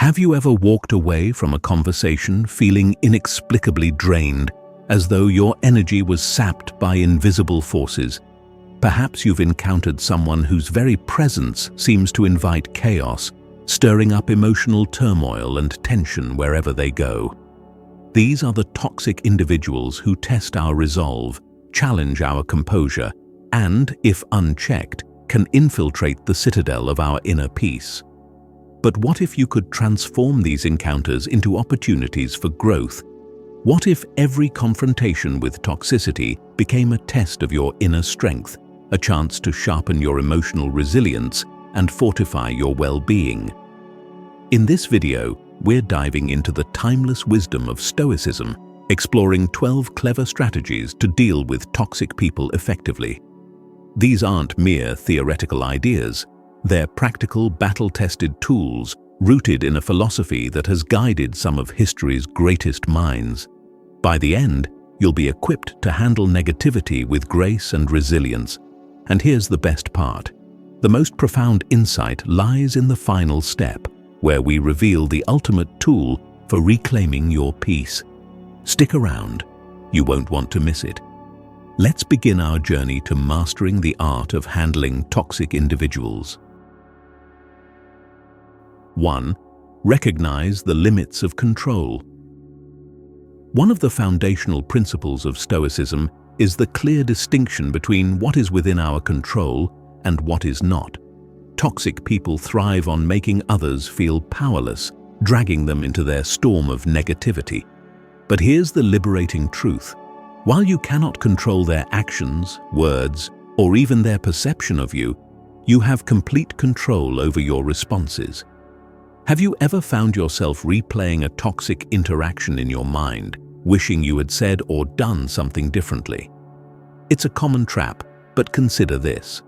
Have you ever walked away from a conversation feeling inexplicably drained, as though your energy was sapped by invisible forces? Perhaps you've encountered someone whose very presence seems to invite chaos, stirring up emotional turmoil and tension wherever they go. These are the toxic individuals who test our resolve, challenge our composure, and, if unchecked, can infiltrate the citadel of our inner peace. But what if you could transform these encounters into opportunities for growth? What if every confrontation with toxicity became a test of your inner strength, a chance to sharpen your emotional resilience and fortify your well-being? In this video, we're diving into the timeless wisdom of Stoicism, exploring 12 clever strategies to deal with toxic people effectively. These aren't mere theoretical ideas. They're practical, battle-tested tools rooted in a philosophy that has guided some of history's greatest minds. By the end, you'll be equipped to handle negativity with grace and resilience. And here's the best part. The most profound insight lies in the final step, where we reveal the ultimate tool for reclaiming your peace. Stick around. You won't want to miss it. Let's begin our journey to mastering the art of handling toxic individuals. 1. Recognize the limits of control. One of the foundational principles of Stoicism is the clear distinction between what is within our control and what is not. Toxic people thrive on making others feel powerless, dragging them into their storm of negativity. But here's the liberating truth. While you cannot control their actions, words, or even their perception of you, you have complete control over your responses. Have you ever found yourself replaying a toxic interaction in your mind, wishing you had said or done something differently? It's a common trap, but consider this.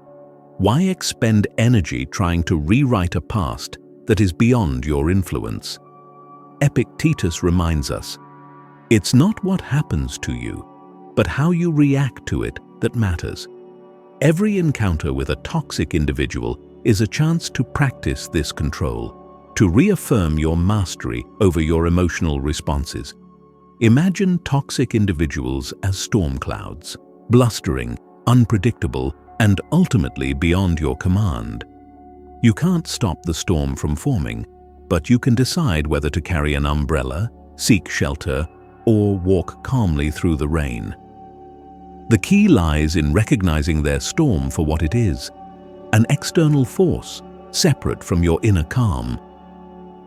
Why expend energy trying to rewrite a past that is beyond your influence? Epictetus reminds us, it's not what happens to you, but how you react to it that matters. Every encounter with a toxic individual is a chance to practice this control, to reaffirm your mastery over your emotional responses. Imagine toxic individuals as storm clouds, blustering, unpredictable, and ultimately beyond your command. You can't stop the storm from forming, but you can decide whether to carry an umbrella, seek shelter, or walk calmly through the rain. The key lies in recognizing their storm for what it is, an external force, separate from your inner calm.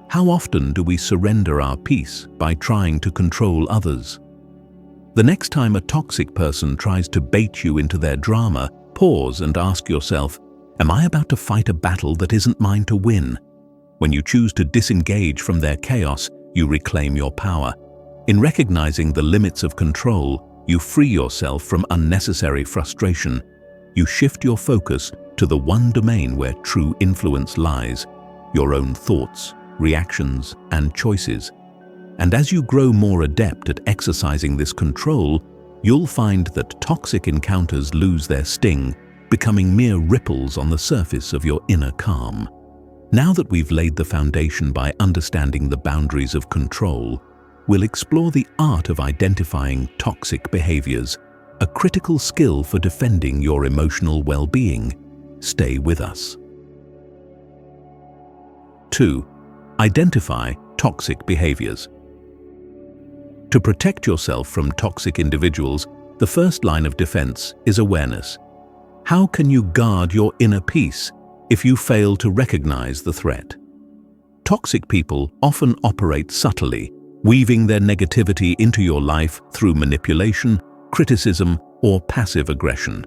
How often do we surrender our peace by trying to control others? The next time a toxic person tries to bait you into their drama, pause and ask yourself, am I about to fight a battle that isn't mine to win? When you choose to disengage from their chaos, you reclaim your power. In recognizing the limits of control, you free yourself from unnecessary frustration. You shift your focus to the one domain where true influence lies, your own thoughts, reactions, and choices. And as you grow more adept at exercising this control, you'll find that toxic encounters lose their sting, becoming mere ripples on the surface of your inner calm. Now that we've laid the foundation by understanding the boundaries of control, we'll explore the art of identifying toxic behaviors, a critical skill for defending your emotional well-being. Stay with us. 2. Identify toxic behaviors. To protect yourself from toxic individuals, the first line of defense is awareness. How can you guard your inner peace if you fail to recognize the threat? Toxic people often operate subtly, weaving their negativity into your life through manipulation, criticism, or passive aggression.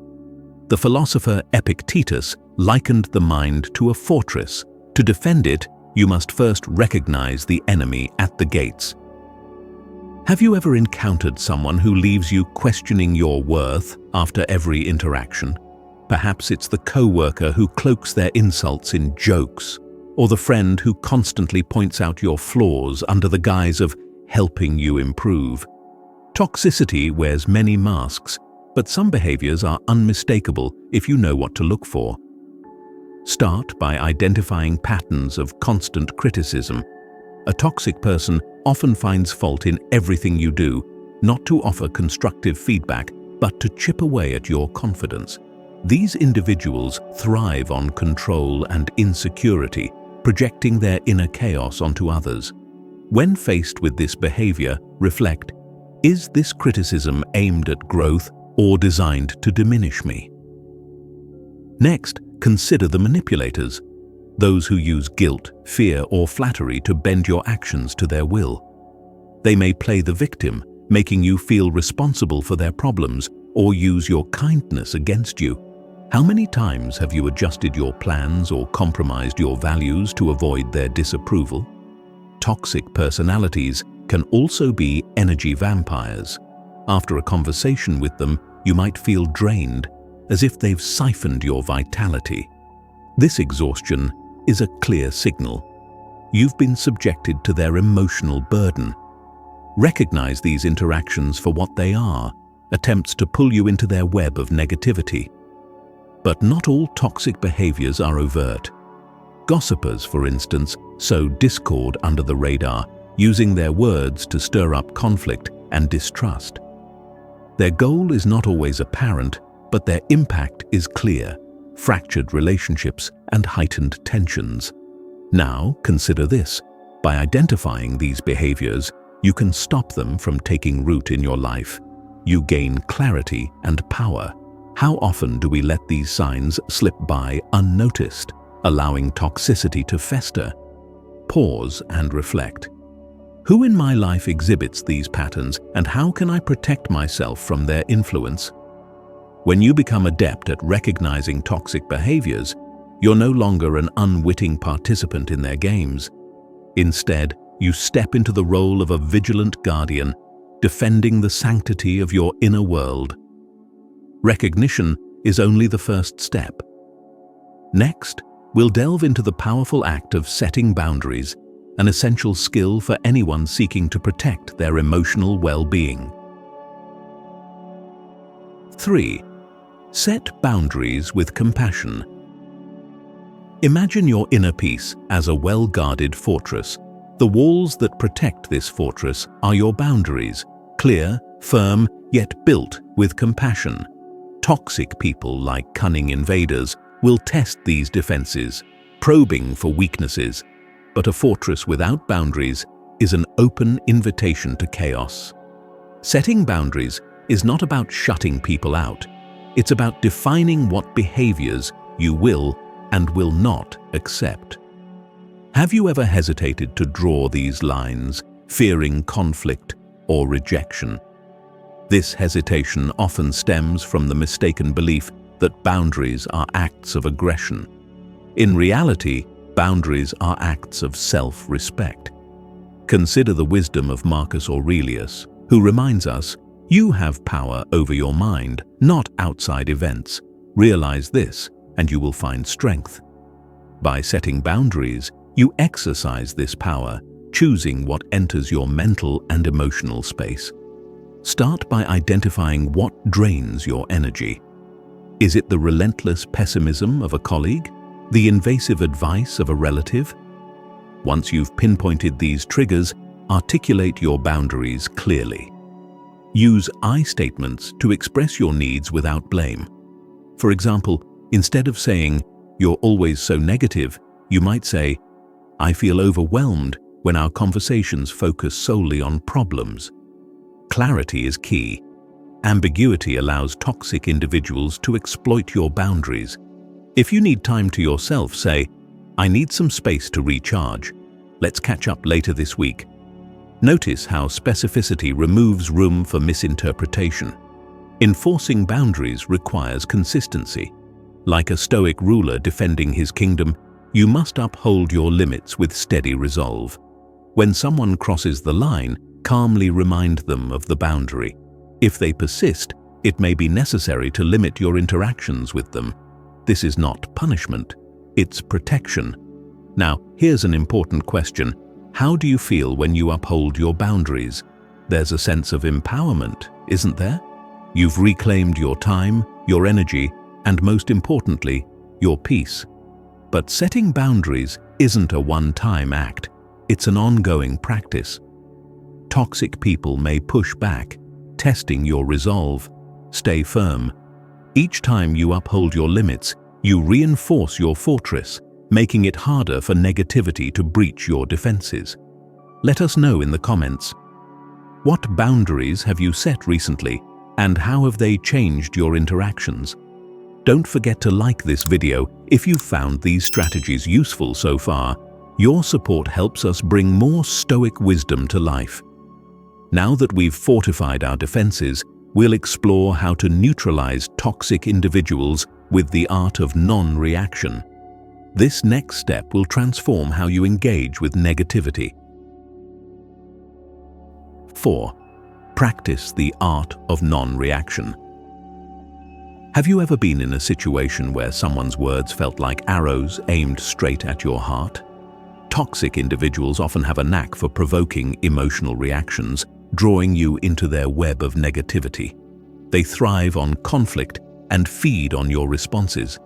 The philosopher Epictetus likened the mind to a fortress. To defend it, you must first recognize the enemy at the gates. Have you ever encountered someone who leaves you questioning your worth after every interaction? Perhaps it's the coworker who cloaks their insults in jokes, or the friend who constantly points out your flaws under the guise of helping you improve. Toxicity wears many masks, but some behaviors are unmistakable if you know what to look for. Start by identifying patterns of constant criticism. A toxic person often finds fault in everything you do, not to offer constructive feedback, but to chip away at your confidence. These individuals thrive on control and insecurity, projecting their inner chaos onto others. When faced with this behavior, reflect, is this criticism aimed at growth or designed to diminish me? Next, consider the manipulators, those who use guilt, fear, or flattery to bend your actions to their will. They may play the victim, making you feel responsible for their problems, or use your kindness against you. How many times have you adjusted your plans or compromised your values to avoid their disapproval? Toxic personalities can also be energy vampires. After a conversation with them, you might feel drained, as if they've siphoned your vitality. This exhaustion is a clear signal. You've been subjected to their emotional burden. Recognize these interactions for what they are, attempts to pull you into their web of negativity. But not all toxic behaviors are overt. Gossipers, for instance, sow discord under the radar, using their words to stir up conflict and distrust. Their goal is not always apparent, but their impact is clear: fractured relationships and heightened tensions. Now, consider this. By identifying these behaviors, you can stop them from taking root in your life. You gain clarity and power. How often do we let these signs slip by unnoticed, allowing toxicity to fester? Pause and reflect. Who in my life exhibits these patterns, and how can I protect myself from their influence? When you become adept at recognizing toxic behaviors, you're no longer an unwitting participant in their games. Instead, you step into the role of a vigilant guardian, defending the sanctity of your inner world. Recognition is only the first step. Next, we'll delve into the powerful act of setting boundaries, an essential skill for anyone seeking to protect their emotional well-being. 3. Set boundaries with compassion. Imagine your inner peace as a well-guarded fortress. The walls that protect this fortress are your boundaries, clear, firm, yet built with compassion. Toxic people, like cunning invaders, will test these defenses, probing for weaknesses. But a fortress without boundaries is an open invitation to chaos. Setting boundaries is not about shutting people out. It's about defining what behaviors you will and will not accept. Have you ever hesitated to draw these lines, fearing conflict or rejection? This hesitation often stems from the mistaken belief that boundaries are acts of aggression. In reality, boundaries are acts of self-respect. Consider the wisdom of Marcus Aurelius, who reminds us, you have power over your mind, not outside events. Realize this, and you will find strength. By setting boundaries, you exercise this power, choosing what enters your mental and emotional space. Start by identifying what drains your energy. Is it the relentless pessimism of a colleague? The invasive advice of a relative? Once you've pinpointed these triggers, articulate your boundaries clearly. Use I statements to express your needs without blame. For example, instead of saying, "You're always so negative," you might say, "I feel overwhelmed when our conversations focus solely on problems." Clarity is key. Ambiguity allows toxic individuals to exploit your boundaries. If you need time to yourself, say, "I need some space to recharge. Let's catch up later this week." Notice how specificity removes room for misinterpretation. Enforcing boundaries requires consistency. Like a Stoic ruler defending his kingdom, you must uphold your limits with steady resolve. When someone crosses the line, calmly remind them of the boundary. If they persist, it may be necessary to limit your interactions with them. This is not punishment, it's protection. Now, here's an important question. How do you feel when you uphold your boundaries? There's a sense of empowerment, isn't there? You've reclaimed your time, your energy, and most importantly, your peace. But setting boundaries isn't a one-time act. It's an ongoing practice. Toxic people may push back, testing your resolve. Stay firm. Each time you uphold your limits, you reinforce your fortress, making it harder for negativity to breach your defenses. Let us know in the comments. What boundaries have you set recently, and how have they changed your interactions? Don't forget to like this video if you've found these strategies useful so far. Your support helps us bring more Stoic wisdom to life. Now that we've fortified our defenses, we'll explore how to neutralize toxic individuals with the art of non-reaction. This next step will transform how you engage with negativity. 4. Practice the art of non-reaction. Have you ever been in a situation where someone's words felt like arrows aimed straight at your heart? Toxic individuals often have a knack for provoking emotional reactions, drawing you into their web of negativity. They thrive on conflict and feed on your responses.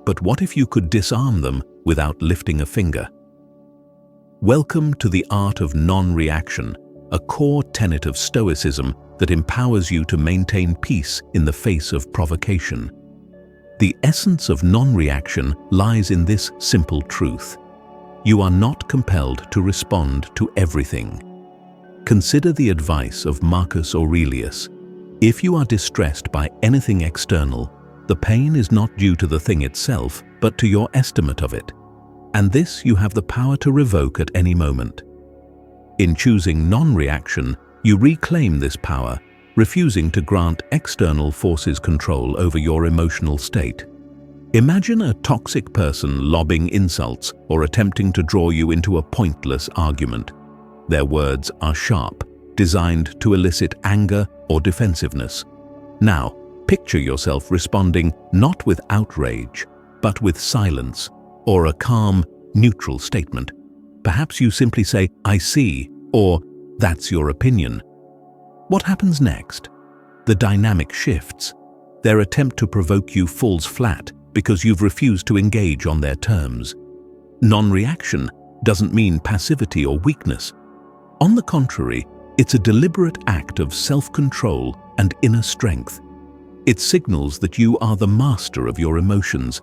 But what if you could disarm them without lifting a finger? Welcome to the art of non-reaction, a core tenet of Stoicism that empowers you to maintain peace in the face of provocation. The essence of non-reaction lies in this simple truth. You are not compelled to respond to everything. Consider the advice of Marcus Aurelius. If you are distressed by anything external, the pain is not due to the thing itself, but to your estimate of it. And this you have the power to revoke at any moment. In choosing non-reaction, you reclaim this power, refusing to grant external forces control over your emotional state. Imagine a toxic person lobbing insults or attempting to draw you into a pointless argument. Their words are sharp, designed to elicit anger or defensiveness. Now, picture yourself responding not with outrage, but with silence or a calm, neutral statement. Perhaps you simply say, "I see," or "That's your opinion." What happens next? The dynamic shifts. Their attempt to provoke you falls flat because you've refused to engage on their terms. Non-reaction doesn't mean passivity or weakness. On the contrary, it's a deliberate act of self-control and inner strength. It signals that you are the master of your emotions,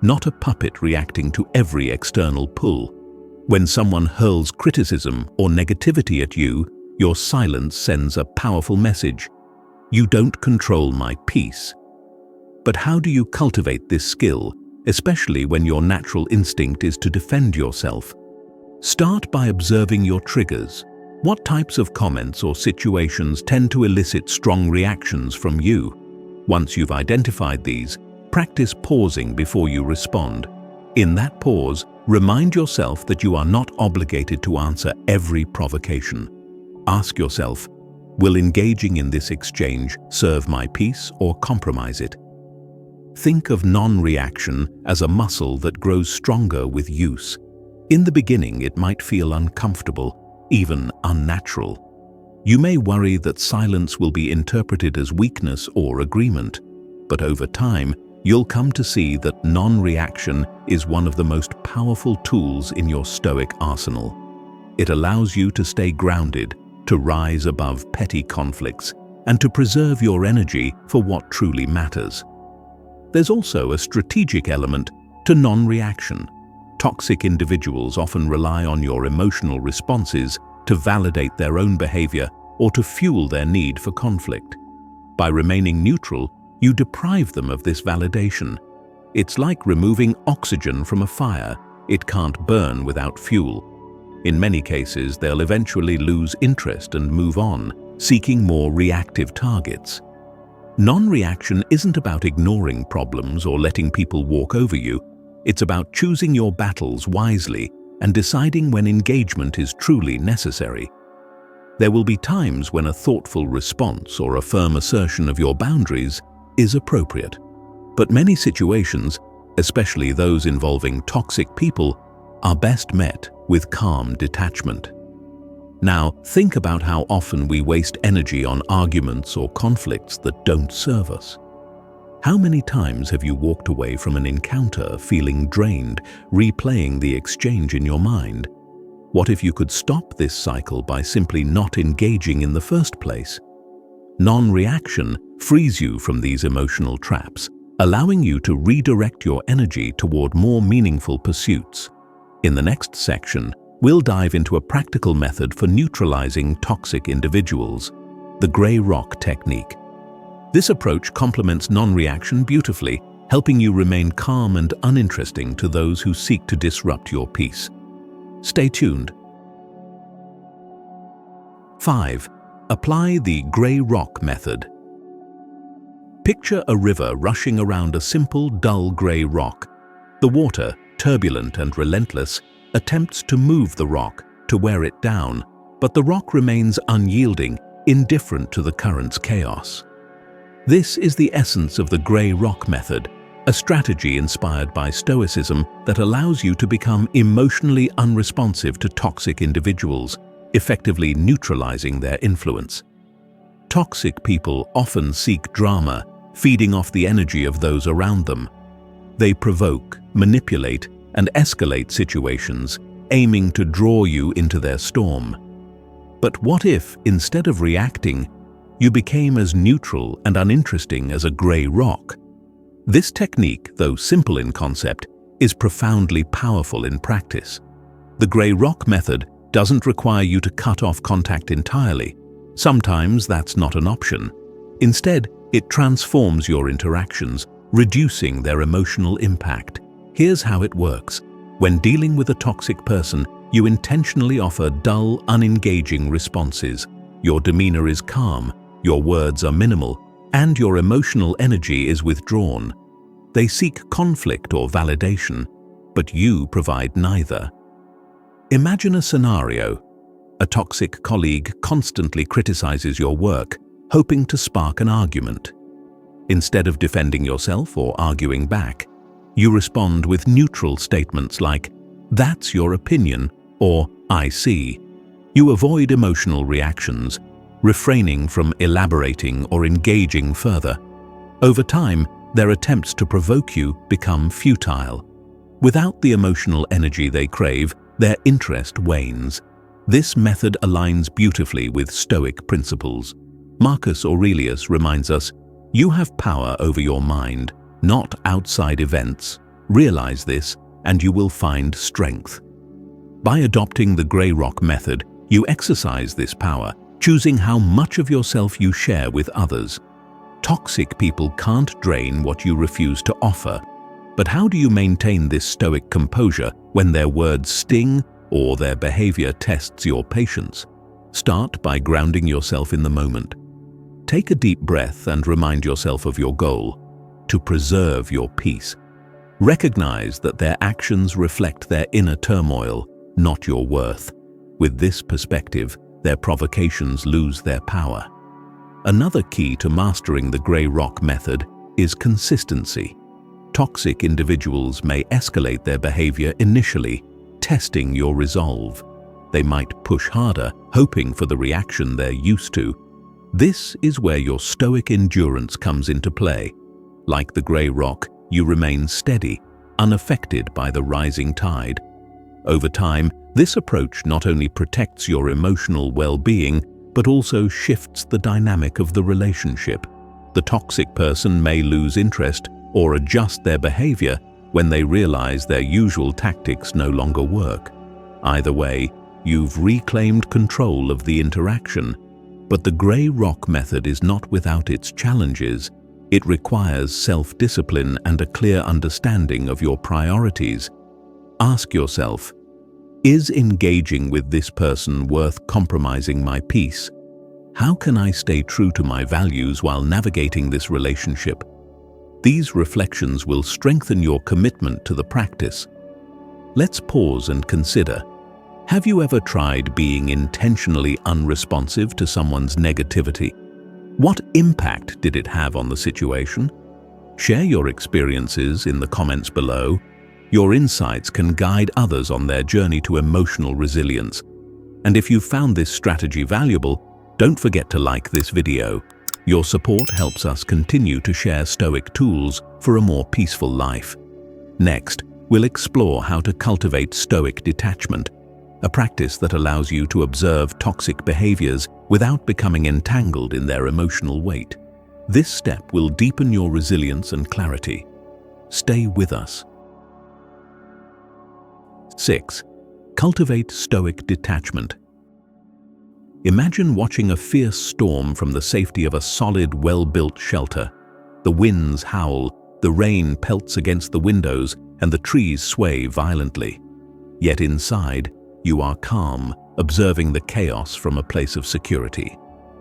not a puppet reacting to every external pull. When someone hurls criticism or negativity at you, your silence sends a powerful message. You don't control my peace. But how do you cultivate this skill, especially when your natural instinct is to defend yourself? Start by observing your triggers. What types of comments or situations tend to elicit strong reactions from you? Once you've identified these, practice pausing before you respond. In that pause, remind yourself that you are not obligated to answer every provocation. Ask yourself, will engaging in this exchange serve my peace or compromise it? Think of non-reaction as a muscle that grows stronger with use. In the beginning, it might feel uncomfortable, even unnatural. You may worry that silence will be interpreted as weakness or agreement, but over time, you'll come to see that non-reaction is one of the most powerful tools in your Stoic arsenal. It allows you to stay grounded, to rise above petty conflicts, and to preserve your energy for what truly matters. There's also a strategic element to non-reaction. Toxic individuals often rely on your emotional responses to validate their own behavior or to fuel their need for conflict. By remaining neutral, you deprive them of this validation. It's like removing oxygen from a fire. It can't burn without fuel. In many cases, they'll eventually lose interest and move on, seeking more reactive targets. Non-reaction isn't about ignoring problems or letting people walk over you. It's about choosing your battles wisely and deciding when engagement is truly necessary. There will be times when a thoughtful response or a firm assertion of your boundaries is appropriate. But many situations, especially those involving toxic people, are best met with calm detachment. Now, think about how often we waste energy on arguments or conflicts that don't serve us. How many times have you walked away from an encounter feeling drained, replaying the exchange in your mind? What if you could stop this cycle by simply not engaging in the first place? Non-reaction frees you from these emotional traps, allowing you to redirect your energy toward more meaningful pursuits. In the next section, we'll dive into a practical method for neutralizing toxic individuals, the gray rock technique. This approach complements non-reaction beautifully, helping you remain calm and uninteresting to those who seek to disrupt your peace. Stay tuned. 5. Apply the gray rock method. Picture a river rushing around a simple, dull gray rock. The water, turbulent and relentless, attempts to move the rock, to wear it down, but the rock remains unyielding, indifferent to the current's chaos. This is the essence of the gray rock method, a strategy inspired by Stoicism that allows you to become emotionally unresponsive to toxic individuals, effectively neutralizing their influence. Toxic people often seek drama, feeding off the energy of those around them. They provoke, manipulate, and escalate situations, aiming to draw you into their storm. But what if, instead of reacting, you became as neutral and uninteresting as a gray rock? This technique, though simple in concept, is profoundly powerful in practice. The gray rock method doesn't require you to cut off contact entirely. Sometimes that's not an option. Instead, it transforms your interactions, reducing their emotional impact. Here's how it works. When dealing with a toxic person, you intentionally offer dull, unengaging responses. Your demeanor is calm, your words are minimal, and your emotional energy is withdrawn. They seek conflict or validation, but you provide neither. Imagine a scenario. A toxic colleague constantly criticizes your work, hoping to spark an argument. Instead of defending yourself or arguing back, you respond with neutral statements like, "That's your opinion," or "I see." You avoid emotional reactions, refraining from elaborating or engaging further. Over time, their attempts to provoke you become futile. Without the emotional energy they crave, their interest wanes. This method aligns beautifully with Stoic principles. Marcus Aurelius reminds us, "You have power over your mind, not outside events. Realize this, and you will find strength." By adopting the gray rock method, you exercise this power, choosing how much of yourself you share with others. Toxic people can't drain what you refuse to offer. But how do you maintain this stoic composure when their words sting or their behavior tests your patience? Start by grounding yourself in the moment. Take a deep breath and remind yourself of your goal: to preserve your peace. Recognize that their actions reflect their inner turmoil, not your worth. With this perspective, their provocations lose their power. Another key to mastering the gray rock method is consistency. Toxic individuals may escalate their behavior initially, testing your resolve. They might push harder, hoping for the reaction they're used to. This is where your stoic endurance comes into play. Like the gray rock, you remain steady, unaffected by the rising tide. Over time, this approach not only protects your emotional well-being, but also shifts the dynamic of the relationship. The toxic person may lose interest or adjust their behavior when they realize their usual tactics no longer work. Either way, you've reclaimed control of the interaction. But the gray rock method is not without its challenges. It requires self-discipline and a clear understanding of your priorities. Ask yourself, is engaging with this person worth compromising my peace? How can I stay true to my values while navigating this relationship? These reflections will strengthen your commitment to the practice. Let's pause and consider. Have you ever tried being intentionally unresponsive to someone's negativity? What impact did it have on the situation? Share your experiences in the comments below. Your insights can guide others on their journey to emotional resilience. And if you found this strategy valuable, don't forget to like this video. Your support helps us continue to share Stoic tools for a more peaceful life. Next, we'll explore how to cultivate Stoic detachment. a practice that allows you to observe toxic behaviors without becoming entangled in their emotional weight. This step will deepen your resilience and clarity. Stay with us. 6. Cultivate Stoic detachment. Imagine watching a fierce storm from the safety of a solid, well-built shelter. The winds howl, the rain pelts against the windows, and the trees sway violently. Yet inside, you are calm, observing the chaos from a place of security.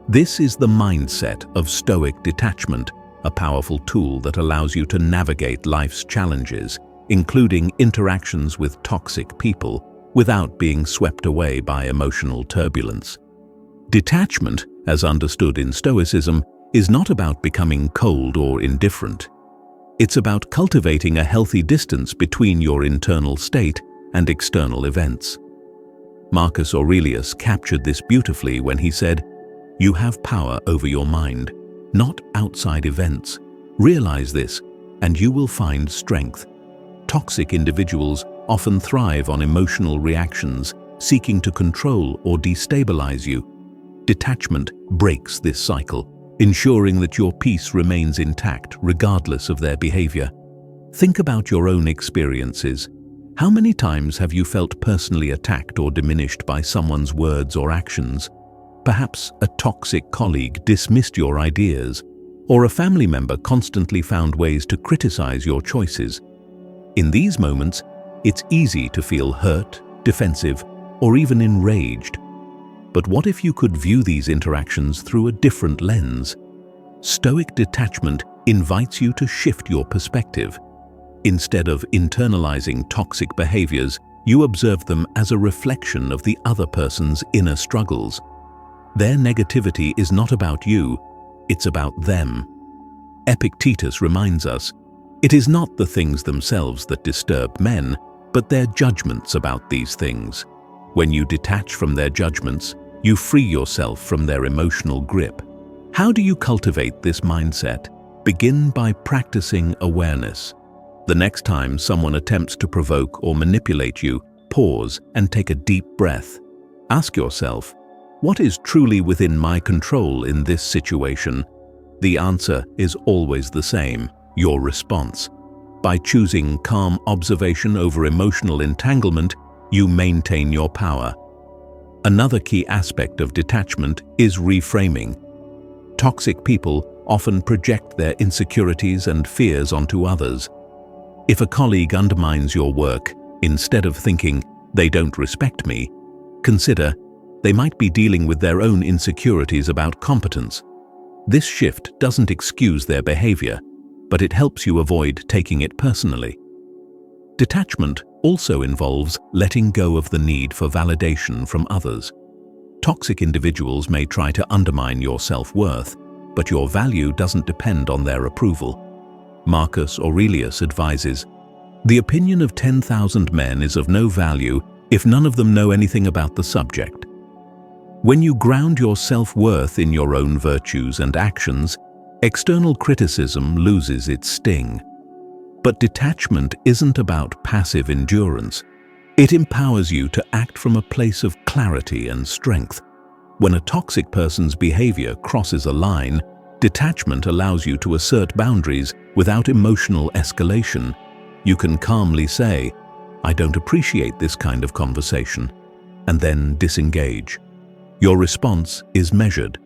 This is the mindset of Stoic detachment, a powerful tool that allows you to navigate life's challenges, including interactions with toxic people, without being swept away by emotional turbulence. Detachment, as understood in Stoicism, is not about becoming cold or indifferent. It's about cultivating a healthy distance between your internal state and external events. Marcus Aurelius captured this beautifully when he said, "You have power over your mind, not outside events. Realize this, and you will find strength." Toxic individuals often thrive on emotional reactions, seeking to control or destabilize you. Detachment breaks this cycle, ensuring that your peace remains intact regardless of their behavior. Think about your own experiences. How many times have you felt personally attacked or diminished by someone's words or actions? Perhaps a toxic colleague dismissed your ideas, or a family member constantly found ways to criticize your choices. In these moments, it's easy to feel hurt, defensive, or even enraged. But what if you could view these interactions through a different lens? Stoic detachment invites you to shift your perspective. Instead of internalizing toxic behaviors, you observe them as a reflection of the other person's inner struggles. Their negativity is not about you, it's about them. Epictetus reminds us, it is not the things themselves that disturb men, but their judgments about these things. When you detach from their judgments, you free yourself from their emotional grip. How do you cultivate this mindset? Begin by practicing awareness. The next time someone attempts to provoke or manipulate you, pause and take a deep breath. Ask yourself, what is truly within my control in this situation? The answer is always the same, your response. By choosing calm observation over emotional entanglement, you maintain your power. Another key aspect of detachment is reframing. Toxic people often project their insecurities and fears onto others. If a colleague undermines your work, instead of thinking, "They don't respect me," consider, they might be dealing with their own insecurities about competence. This shift doesn't excuse their behavior, but it helps you avoid taking it personally. Detachment also involves letting go of the need for validation from others. Toxic individuals may try to undermine your self-worth, but your value doesn't depend on their approval. Marcus Aurelius advises, "The opinion of 10,000 men is of no value if none of them know anything about the subject." When you ground your self-worth in your own virtues and actions, external criticism loses its sting. But detachment isn't about passive endurance. It empowers you to act from a place of clarity and strength. When a toxic person's behavior crosses a line, detachment allows you to assert boundaries without emotional escalation. You can calmly say, "I don't appreciate this kind of conversation," and then disengage. Your response is measured,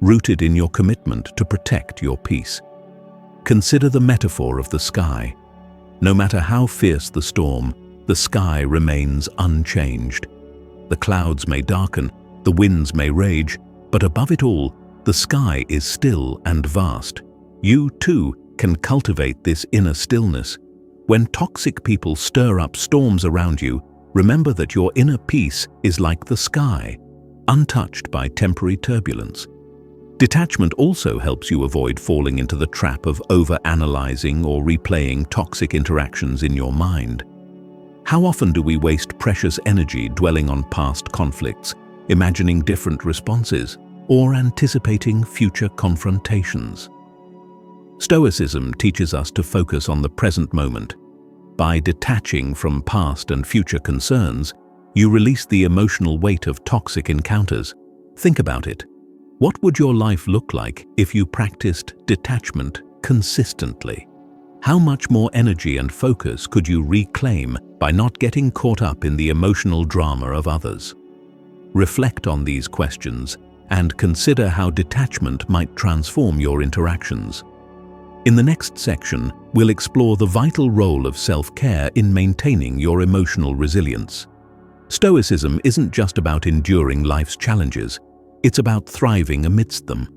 rooted in your commitment to protect your peace. Consider the metaphor of the sky. No matter how fierce the storm, the sky remains unchanged. The clouds may darken, the winds may rage, but above it all, the sky is still and vast. You, too, can cultivate this inner stillness. When toxic people stir up storms around you, remember that your inner peace is like the sky, untouched by temporary turbulence. Detachment also helps you avoid falling into the trap of over-analyzing or replaying toxic interactions in your mind. How often do we waste precious energy dwelling on past conflicts, imagining different responses, or anticipating future confrontations? Stoicism teaches us to focus on the present moment. By detaching from past and future concerns, You release the emotional weight of toxic encounters. Think about it. What would your life look like if you practiced detachment consistently? How much more energy and focus could you reclaim by not getting caught up in the emotional drama of others? Reflect on these questions and consider how detachment might transform your interactions. In the next section, we'll explore the vital role of self-care in maintaining your emotional resilience. Stoicism isn't just about enduring life's challenges, it's about thriving amidst them.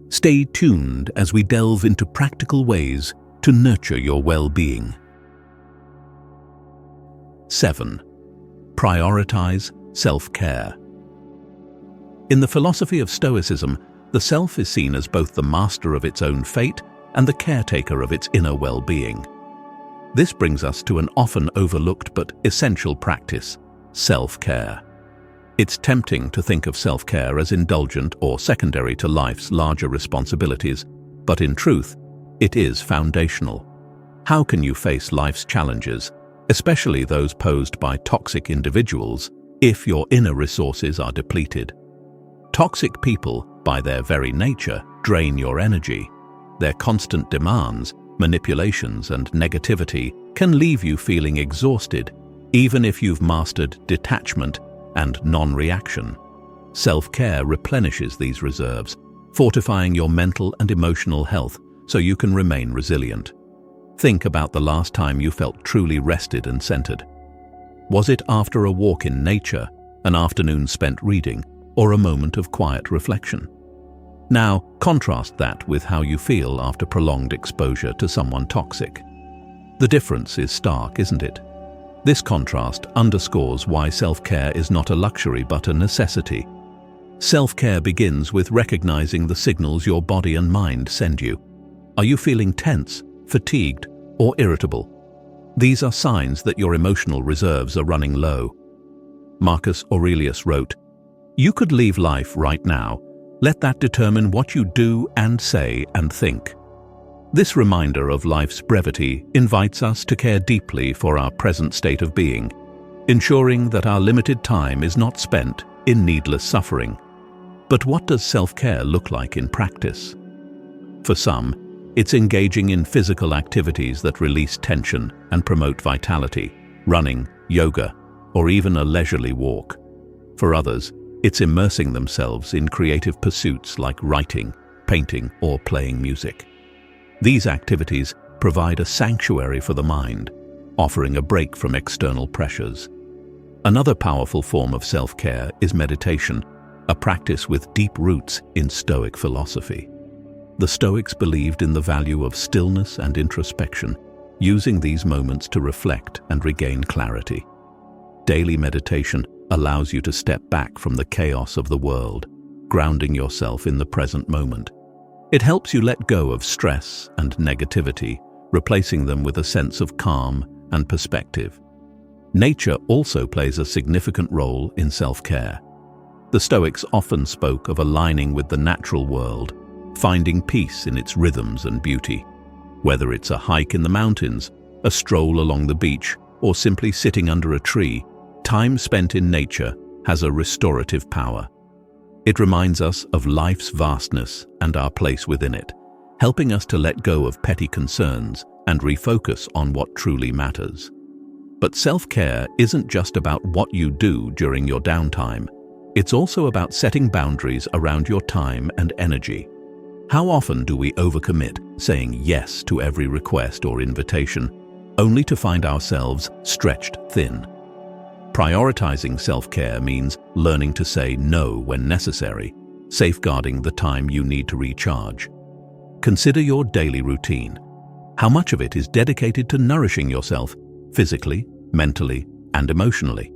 Stay tuned as we delve into practical ways to nurture your well-being. 7. Prioritize self-care. In the philosophy of Stoicism, the self is seen as both the master of its own fate and the caretaker of its inner well-being. This brings us to an often overlooked but essential practice: self-care. It's tempting to think of self-care as indulgent or secondary to life's larger responsibilities, but in truth, it is foundational. How can you face life's challenges, especially those posed by toxic individuals, if your inner resources are depleted? Toxic people, by their very nature, drain your energy. Their constant demands, manipulations, and negativity can leave you feeling exhausted, even if you've mastered detachment and non-reaction. Self-care replenishes these reserves, fortifying your mental and emotional health so you can remain resilient. Think about the last time you felt truly rested and centered. Was it after a walk in nature, an afternoon spent reading, or a moment of quiet reflection? Now, contrast that with how you feel after prolonged exposure to someone toxic. The difference is stark, isn't it? This contrast underscores why self-care is not a luxury but a necessity. Self-care begins with recognizing the signals your body and mind send you. Are you feeling tense, fatigued, or irritable? These are signs that your emotional reserves are running low. Marcus Aurelius wrote, "You could leave life right now. Let that determine what you do and say and think." This reminder of life's brevity invites us to care deeply for our present state of being, ensuring that our limited time is not spent in needless suffering. But what does self-care look like in practice? For some, it's engaging in physical activities that release tension and promote vitality, running, yoga, or even a leisurely walk. For others, it's immersing themselves in creative pursuits like writing, painting, or playing music. These activities provide a sanctuary for the mind, offering a break from external pressures. Another powerful form of self-care is meditation, a practice with deep roots in Stoic philosophy. The Stoics believed in the value of stillness and introspection, using these moments to reflect and regain clarity. Daily meditation allows you to step back from the chaos of the world, grounding yourself in the present moment. It helps you let go of stress and negativity, replacing them with a sense of calm and perspective. Nature also plays a significant role in self-care. The Stoics often spoke of aligning with the natural world, finding peace in its rhythms and beauty. Whether it's a hike in the mountains, a stroll along the beach, or simply sitting under a tree, time spent in nature has a restorative power. It reminds us of life's vastness and our place within it, helping us to let go of petty concerns and refocus on what truly matters. But self-care isn't just about what you do during your downtime. It's also about setting boundaries around your time and energy. How often do we overcommit, saying yes to every request or invitation, only to find ourselves stretched thin? Prioritizing self-care means learning to say no when necessary, safeguarding the time you need to recharge. Consider your daily routine. How much of it is dedicated to nourishing yourself physically, mentally, and emotionally?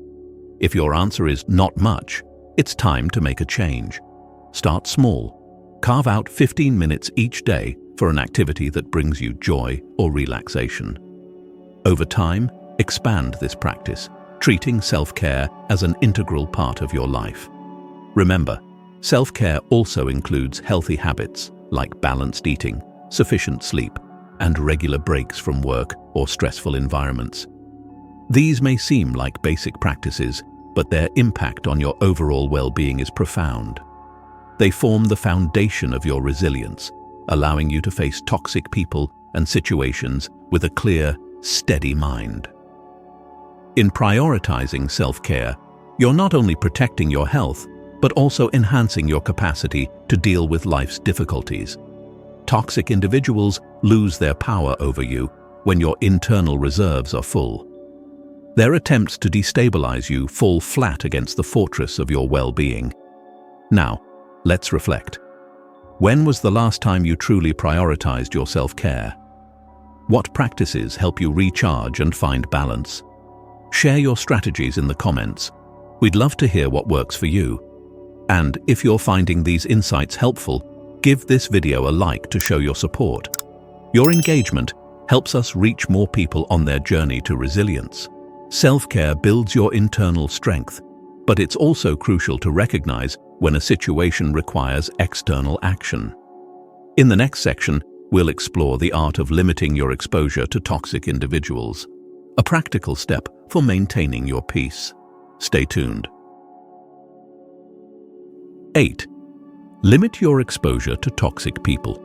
If your answer is not much, it's time to make a change. Start small. Carve out 15 minutes each day for an activity that brings you joy or relaxation. Over time, expand this practice, treating self-care as an integral part of your life. Remember, self-care also includes healthy habits like balanced eating, sufficient sleep, and regular breaks from work or stressful environments. These may seem like basic practices, but their impact on your overall well-being is profound. They form the foundation of your resilience, allowing you to face toxic people and situations with a clear, steady mind. In prioritizing self-care, you're not only protecting your health, but also enhancing your capacity to deal with life's difficulties. Toxic individuals lose their power over you when your internal reserves are full. Their attempts to destabilize you fall flat against the fortress of your well-being. Now, let's reflect. When was the last time you truly prioritized your self-care? What practices help you recharge and find balance? Share your strategies in the comments. We'd love to hear what works for you. And if you're finding these insights helpful, give this video a like to show your support. Your engagement helps us reach more people on their journey to resilience. Self-care builds your internal strength, but it's also crucial to recognize when a situation requires external action. In the next section, we'll explore the art of limiting your exposure to toxic individuals, a practical step for maintaining your peace. Stay tuned. 8. Limit your exposure to toxic people.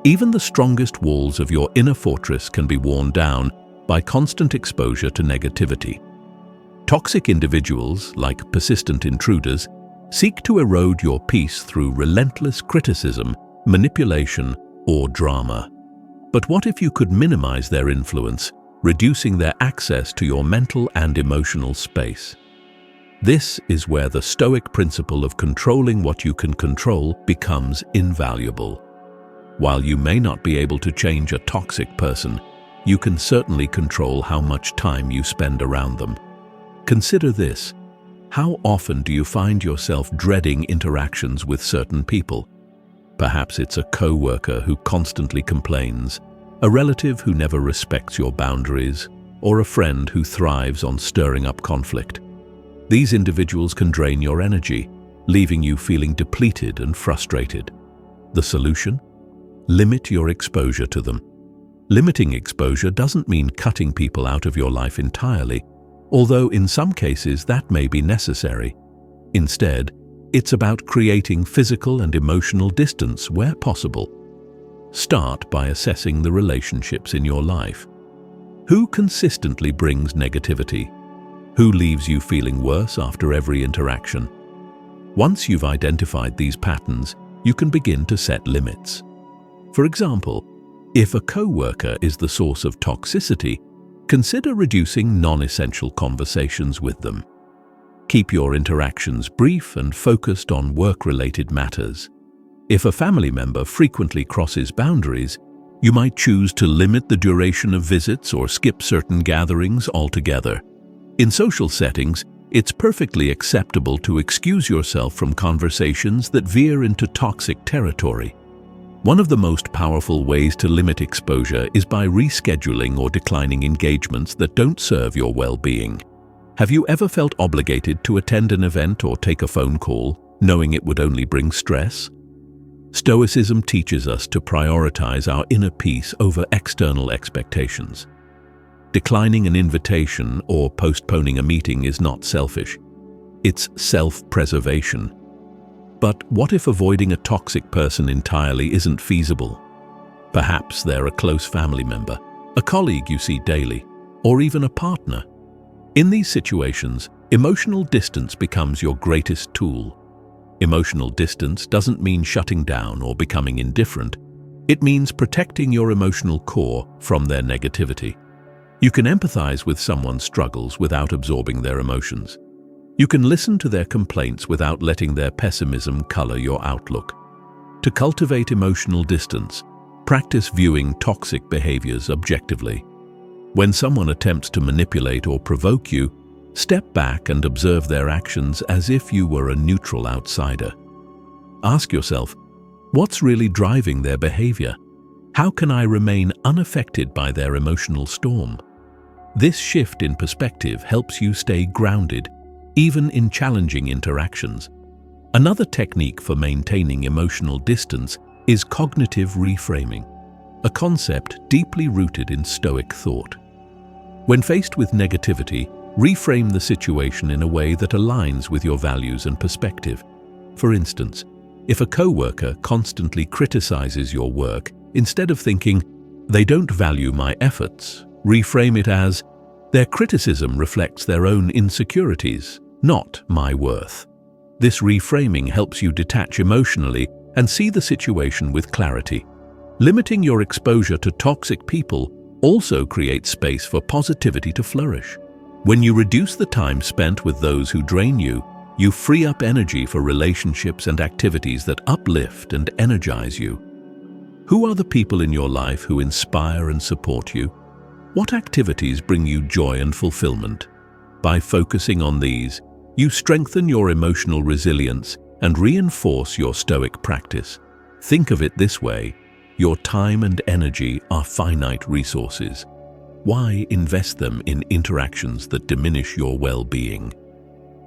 Even the strongest walls of your inner fortress can be worn down by constant exposure to negativity. Toxic individuals, like persistent intruders, seek to erode your peace through relentless criticism, manipulation, or drama. But what if you could minimize their influence, reducing their access to your mental and emotional space? This is where the Stoic principle of controlling what you can control becomes invaluable. While you may not be able to change a toxic person, you can certainly control how much time you spend around them. Consider this. How often do you find yourself dreading interactions with certain people? Perhaps it's a co-worker who constantly complains, a relative who never respects your boundaries, or a friend who thrives on stirring up conflict. These individuals can drain your energy, leaving you feeling depleted and frustrated. The solution? Limit your exposure to them. Limiting exposure doesn't mean cutting people out of your life entirely, although in some cases that may be necessary. Instead, it's about creating physical and emotional distance where possible. Start by assessing the relationships in your life. Who consistently brings negativity? Who leaves you feeling worse after every interaction? Once you've identified these patterns, you can begin to set limits. For example, if a co-worker is the source of toxicity, consider reducing non-essential conversations with them. Keep your interactions brief and focused on work-related matters. If a family member frequently crosses boundaries, you might choose to limit the duration of visits or skip certain gatherings altogether. In social settings, it's perfectly acceptable to excuse yourself from conversations that veer into toxic territory. One of the most powerful ways to limit exposure is by rescheduling or declining engagements that don't serve your well-being. Have you ever felt obligated to attend an event or take a phone call, knowing it would only bring stress? Stoicism teaches us to prioritize our inner peace over external expectations. Declining an invitation or postponing a meeting is not selfish. It's self-preservation. But what if avoiding a toxic person entirely isn't feasible? Perhaps they're a close family member, a colleague you see daily, or even a partner. In these situations, emotional distance becomes your greatest tool. Emotional distance doesn't mean shutting down or becoming indifferent. It means protecting your emotional core from their negativity. You can empathize with someone's struggles without absorbing their emotions. You can listen to their complaints without letting their pessimism color your outlook. To cultivate emotional distance, practice viewing toxic behaviors objectively. When someone attempts to manipulate or provoke you, step back and observe their actions as if you were a neutral outsider. Ask yourself, what's really driving their behavior? How can I remain unaffected by their emotional storm? This shift in perspective helps you stay grounded, even in challenging interactions. Another technique for maintaining emotional distance is cognitive reframing, a concept deeply rooted in Stoic thought. When faced with negativity, Reframe the situation in a way that aligns with your values and perspective. For instance, if a coworker constantly criticizes your work, instead of thinking, "They don't value my efforts," reframe it as, "Their criticism reflects their own insecurities, not my worth." This reframing helps you detach emotionally and see the situation with clarity. Limiting your exposure to toxic people also creates space for positivity to flourish. When you reduce the time spent with those who drain you, you free up energy for relationships and activities that uplift and energize you. Who are the people in your life who inspire and support you? What activities bring you joy and fulfillment? By focusing on these, you strengthen your emotional resilience and reinforce your Stoic practice. Think of it this way: your time and energy are finite resources. Why invest them in interactions that diminish your well-being?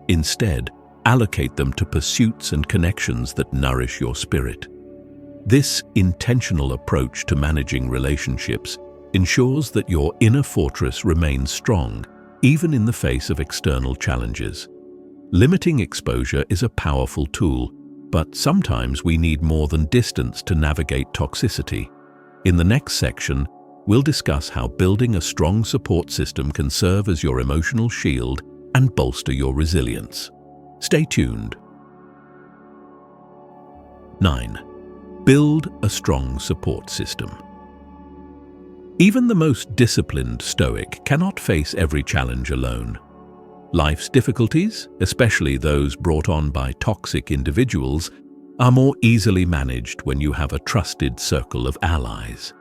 Instead, allocate them to pursuits and connections that nourish your spirit. This intentional approach to managing relationships ensures that your inner fortress remains strong, even in the face of external challenges. Limiting exposure is a powerful tool, but sometimes we need more than distance to navigate toxicity. In the next section, we'll discuss how building a strong support system can serve as your emotional shield and bolster your resilience. Stay tuned. 9. Build a strong support system. Even the most disciplined Stoic cannot face every challenge alone. Life's difficulties, especially those brought on by toxic individuals, are more easily managed when you have a trusted circle of allies.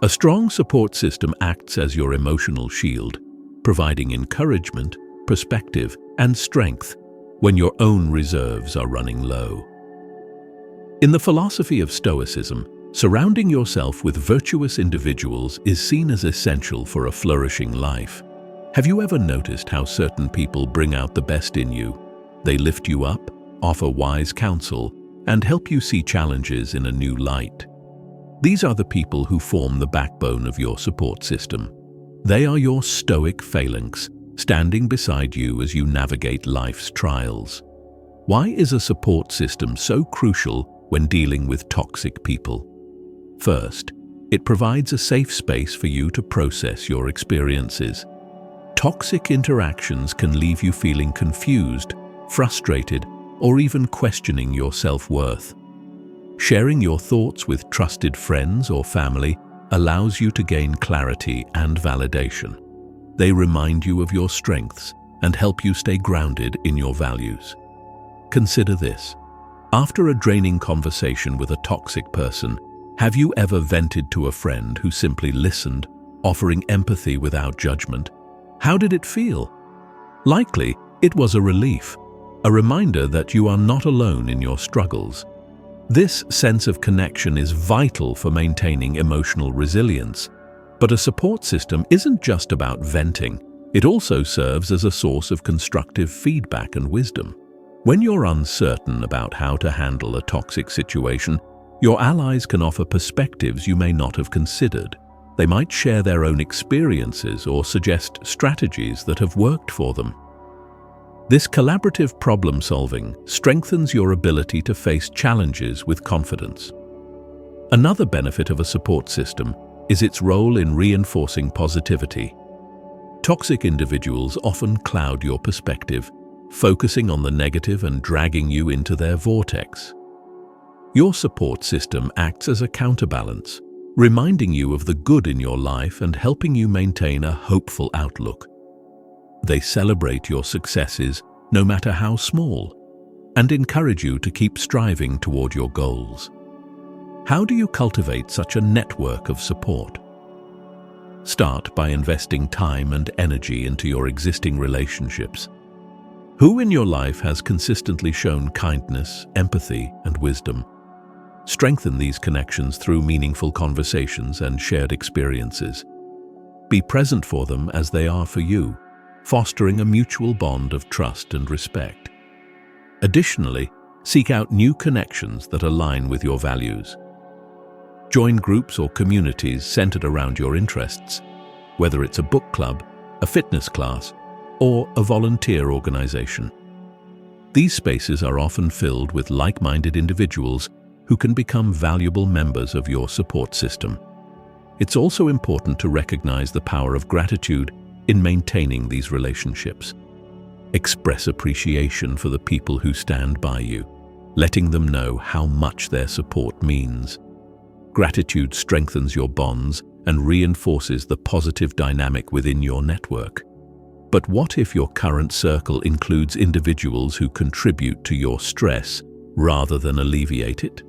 A strong support system acts as your emotional shield, providing encouragement, perspective, and strength when your own reserves are running low. In the philosophy of Stoicism, surrounding yourself with virtuous individuals is seen as essential for a flourishing life. Have you ever noticed how certain people bring out the best in you? They lift you up, offer wise counsel, and help you see challenges in a new light. These are the people who form the backbone of your support system. They are your Stoic phalanx, standing beside you as you navigate life's trials. Why is a support system so crucial when dealing with toxic people? First, it provides a safe space for you to process your experiences. Toxic interactions can leave you feeling confused, frustrated, or even questioning your self-worth. Sharing your thoughts with trusted friends or family allows you to gain clarity and validation. They remind you of your strengths and help you stay grounded in your values. Consider this. After a draining conversation with a toxic person, have you ever vented to a friend who simply listened, offering empathy without judgment? How did it feel? Likely, it was a relief, a reminder that you are not alone in your struggles. This sense of connection is vital for maintaining emotional resilience. But a support system isn't just about venting. It also serves as a source of constructive feedback and wisdom. When you're uncertain about how to handle a toxic situation, your allies can offer perspectives you may not have considered. They might share their own experiences or suggest strategies that have worked for them. This collaborative problem-solving strengthens your ability to face challenges with confidence. Another benefit of a support system is its role in reinforcing positivity. Toxic individuals often cloud your perspective, focusing on the negative and dragging you into their vortex. Your support system acts as a counterbalance, reminding you of the good in your life and helping you maintain a hopeful outlook. They celebrate your successes, no matter how small, and encourage you to keep striving toward your goals. How do you cultivate such a network of support? Start by investing time and energy into your existing relationships. Who in your life has consistently shown kindness, empathy, and wisdom? Strengthen these connections through meaningful conversations and shared experiences. Be present for them as they are for you, fostering a mutual bond of trust and respect. Additionally, seek out new connections that align with your values. Join groups or communities centered around your interests, whether it's a book club, a fitness class, or a volunteer organization. These spaces are often filled with like-minded individuals who can become valuable members of your support system. It's also important to recognize the power of gratitude in maintaining these relationships. Express appreciation for the people who stand by you, letting them know how much their support means. Gratitude strengthens your bonds and reinforces the positive dynamic within your network. But what if your current circle includes individuals who contribute to your stress rather than alleviate it?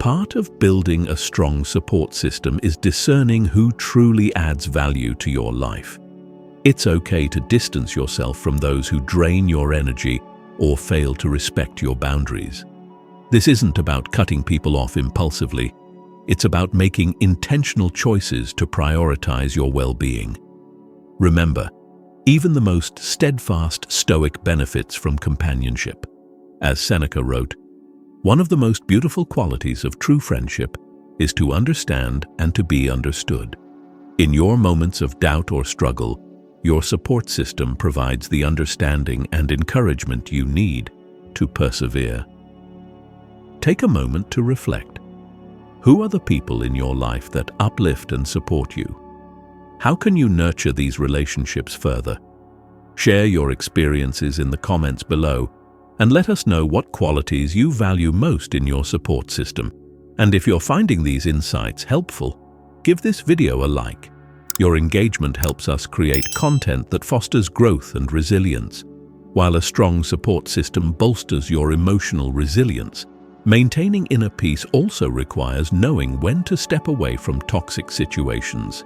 Part of building a strong support system is discerning who truly adds value to your life. It's okay to distance yourself from those who drain your energy or fail to respect your boundaries. This isn't about cutting people off impulsively. It's about making intentional choices to prioritize your well-being. Remember, even the most steadfast Stoic benefits from companionship. As Seneca wrote, one of the most beautiful qualities of true friendship is to understand and to be understood. In your moments of doubt or struggle, your support system provides the understanding and encouragement you need to persevere. Take a moment to reflect. Who are the people in your life that uplift and support you? How can you nurture these relationships further? Share your experiences in the comments below and let us know what qualities you value most in your support system. And if you're finding these insights helpful, give this video a like. Your engagement helps us create content that fosters growth and resilience, while a strong support system bolsters your emotional resilience. Maintaining inner peace also requires knowing when to step away from toxic situations.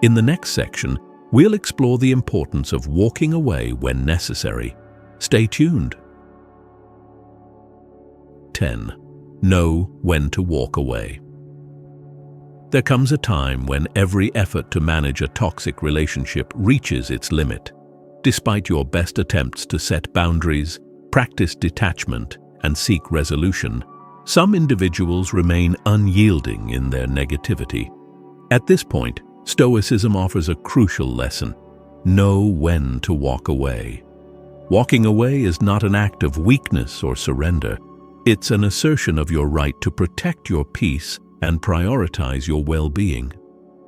In the next section, we'll explore the importance of walking away when necessary. Stay tuned. 10. Know when to walk away. There comes a time when every effort to manage a toxic relationship reaches its limit. Despite your best attempts to set boundaries, practice detachment, and seek resolution, some individuals remain unyielding in their negativity. At this point, Stoicism offers a crucial lesson. Know when to walk away. Walking away is not an act of weakness or surrender. It's an assertion of your right to protect your peace and prioritize your well-being.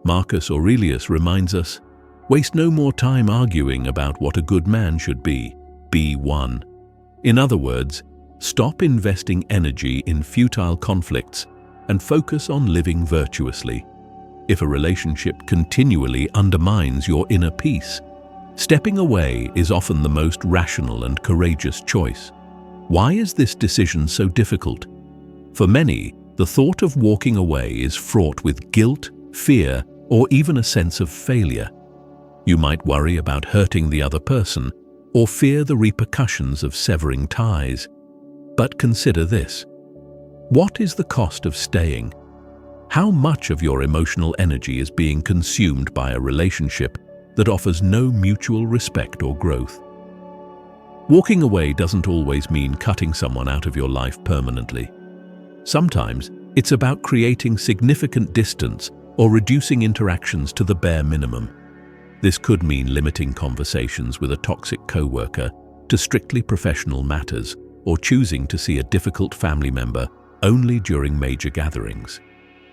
Marcus Aurelius reminds us, waste no more time arguing about what a good man should be. Be one. In other words, stop investing energy in futile conflicts and focus on living virtuously. If a relationship continually undermines your inner peace, stepping away is often the most rational and courageous choice. Why is this decision so difficult? For many, the thought of walking away is fraught with guilt, fear, or even a sense of failure. You might worry about hurting the other person or fear the repercussions of severing ties. But consider this. What is the cost of staying? How much of your emotional energy is being consumed by a relationship that offers no mutual respect or growth? Walking away doesn't always mean cutting someone out of your life permanently. Sometimes it's about creating significant distance or reducing interactions to the bare minimum. This could mean limiting conversations with a toxic coworker to strictly professional matters, or choosing to see a difficult family member only during major gatherings.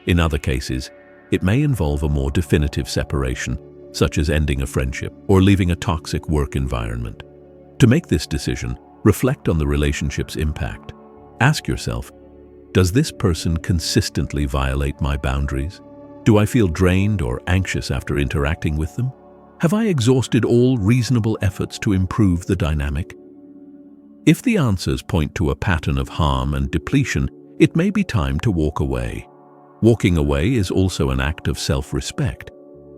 In other cases, it may involve a more definitive separation, such as ending a friendship or leaving a toxic work environment. To make this decision, reflect on the relationship's impact. Ask yourself, does this person consistently violate my boundaries? Do I feel drained or anxious after interacting with them? Have I exhausted all reasonable efforts to improve the dynamic? If the answers point to a pattern of harm and depletion, it may be time to walk away. Walking away is also an act of self-respect.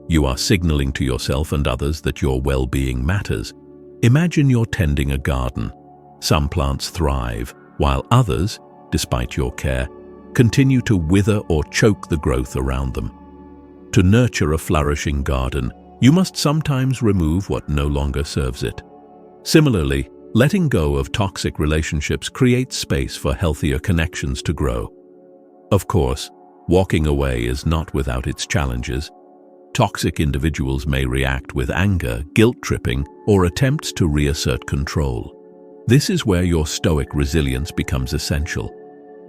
You are signaling to yourself and others that your well-being matters. Imagine you're tending a garden. Some plants thrive, while others, despite your care, continue to wither or choke the growth around them. To nurture a flourishing garden, you must sometimes remove what no longer serves it. Similarly, letting go of toxic relationships creates space for healthier connections to grow. Of course, walking away is not without its challenges. Toxic individuals may react with anger, guilt-tripping, or attempts to reassert control. This is where your stoic resilience becomes essential.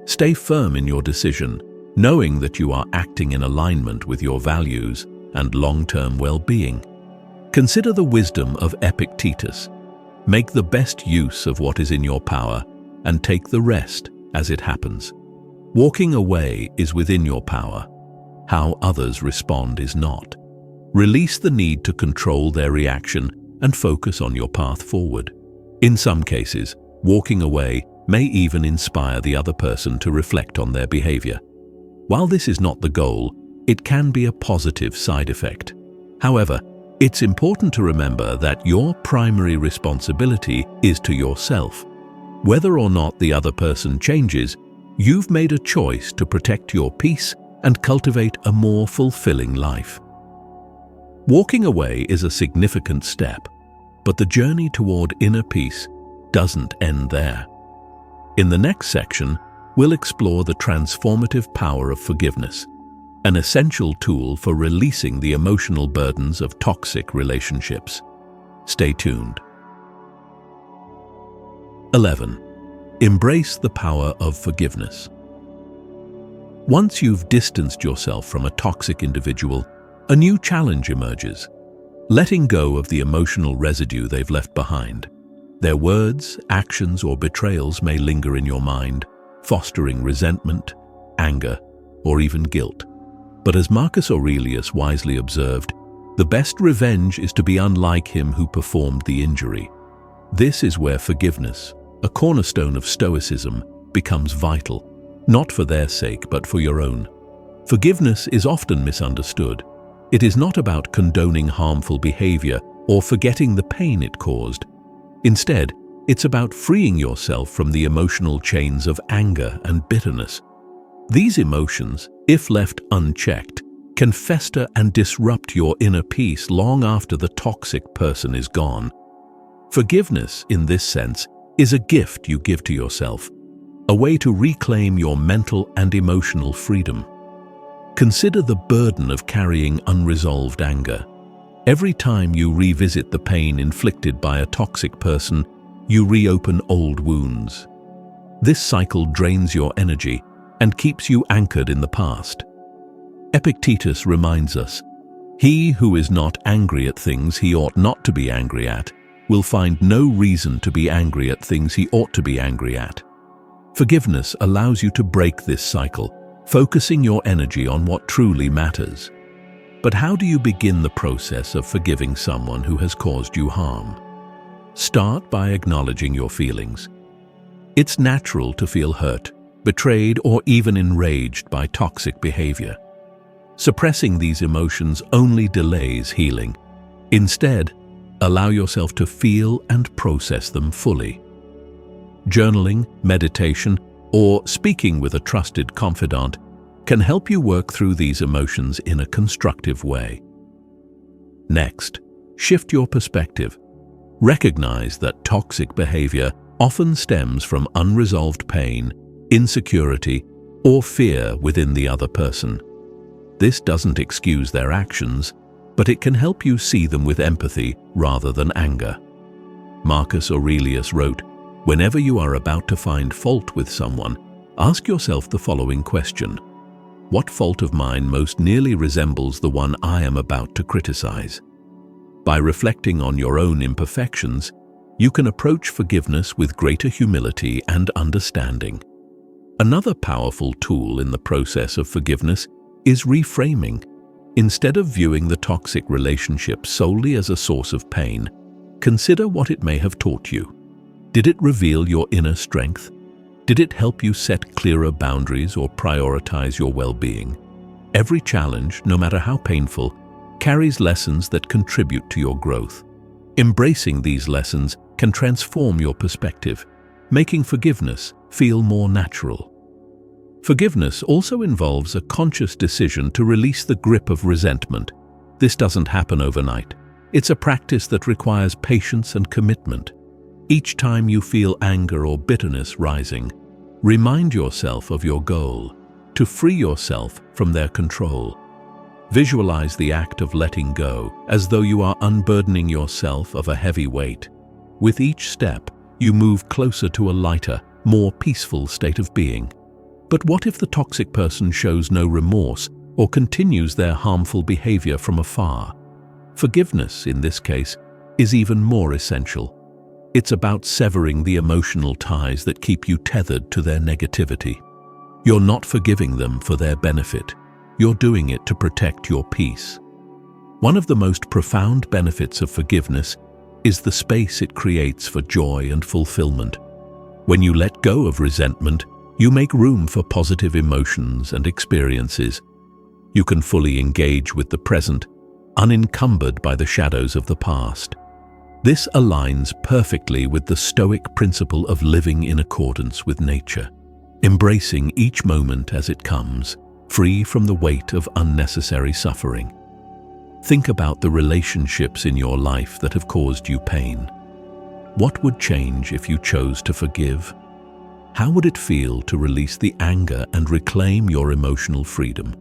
Stay firm in your decision, knowing that you are acting in alignment with your values and long-term well-being. Consider the wisdom of Epictetus. Make the best use of what is in your power and take the rest as it happens. Walking away is within your power. How others respond is not. Release the need to control their reaction and focus on your path forward. In some cases, walking away may even inspire the other person to reflect on their behavior. While this is not the goal, it can be a positive side effect. However, it's important to remember that your primary responsibility is to yourself. Whether or not the other person changes, you've made a choice to protect your peace and cultivate a more fulfilling life. Walking away is a significant step, but the journey toward inner peace doesn't end there. In the next section, we'll explore the transformative power of forgiveness, an essential tool for releasing the emotional burdens of toxic relationships. Stay tuned. 11. Embrace the power of forgiveness. Once you've distanced yourself from a toxic individual, a new challenge emerges. Letting go of the emotional residue they've left behind. Their words, actions, or betrayals may linger in your mind, fostering resentment, anger, or even guilt. But as Marcus Aurelius wisely observed, the best revenge is to be unlike him who performed the injury. This is where forgiveness, a cornerstone of Stoicism, becomes vital, not for their sake but for your own. Forgiveness is often misunderstood. It is not about condoning harmful behavior or forgetting the pain it caused. Instead, it's about freeing yourself from the emotional chains of anger and bitterness. These emotions, if left unchecked, can fester and disrupt your inner peace long after the toxic person is gone. Forgiveness, in this sense, is a gift you give to yourself, a way to reclaim your mental and emotional freedom. Consider the burden of carrying unresolved anger. Every time you revisit the pain inflicted by a toxic person, you reopen old wounds. This cycle drains your energy and keeps you anchored in the past. Epictetus reminds us, "He who is not angry at things he ought not to be angry at will find no reason to be angry at things he ought to be angry at." Forgiveness allows you to break this cycle, focusing your energy on what truly matters. But how do you begin the process of forgiving someone who has caused you harm? Start by acknowledging your feelings. It's natural to feel hurt, betrayed, or even enraged by toxic behavior. Suppressing these emotions only delays healing. Instead, allow yourself to feel and process them fully. Journaling, meditation, or speaking with a trusted confidant can help you work through these emotions in a constructive way. Next, shift your perspective. Recognize that toxic behavior often stems from unresolved pain, insecurity, or fear within the other person. This doesn't excuse their actions, but it can help you see them with empathy rather than anger. Marcus Aurelius wrote, "Whenever you are about to find fault with someone, ask yourself the following question: what fault of mine most nearly resembles the one I am about to criticize?" By reflecting on your own imperfections, you can approach forgiveness with greater humility and understanding. Another powerful tool in the process of forgiveness is reframing. Instead of viewing the toxic relationship solely as a source of pain, consider what it may have taught you. Did it reveal your inner strength? Did it help you set clearer boundaries or prioritize your well-being? Every challenge, no matter how painful, carries lessons that contribute to your growth. Embracing these lessons can transform your perspective, making forgiveness feel more natural. Forgiveness also involves a conscious decision to release the grip of resentment. This doesn't happen overnight. It's a practice that requires patience and commitment. Each time you feel anger or bitterness rising, remind yourself of your goal: to free yourself from their control. Visualize the act of letting go as though you are unburdening yourself of a heavy weight. With each step, you move closer to a lighter, more peaceful state of being. But what if the toxic person shows no remorse or continues their harmful behavior from afar? Forgiveness, in this case, is even more essential. It's about severing the emotional ties that keep you tethered to their negativity. You're not forgiving them for their benefit. You're doing it to protect your peace. One of the most profound benefits of forgiveness is the space it creates for joy and fulfillment. When you let go of resentment, you make room for positive emotions and experiences. You can fully engage with the present, unencumbered by the shadows of the past. This aligns perfectly with the Stoic principle of living in accordance with nature, embracing each moment as it comes, free from the weight of unnecessary suffering. Think about the relationships in your life that have caused you pain. What would change if you chose to forgive? How would it feel to release the anger and reclaim your emotional freedom?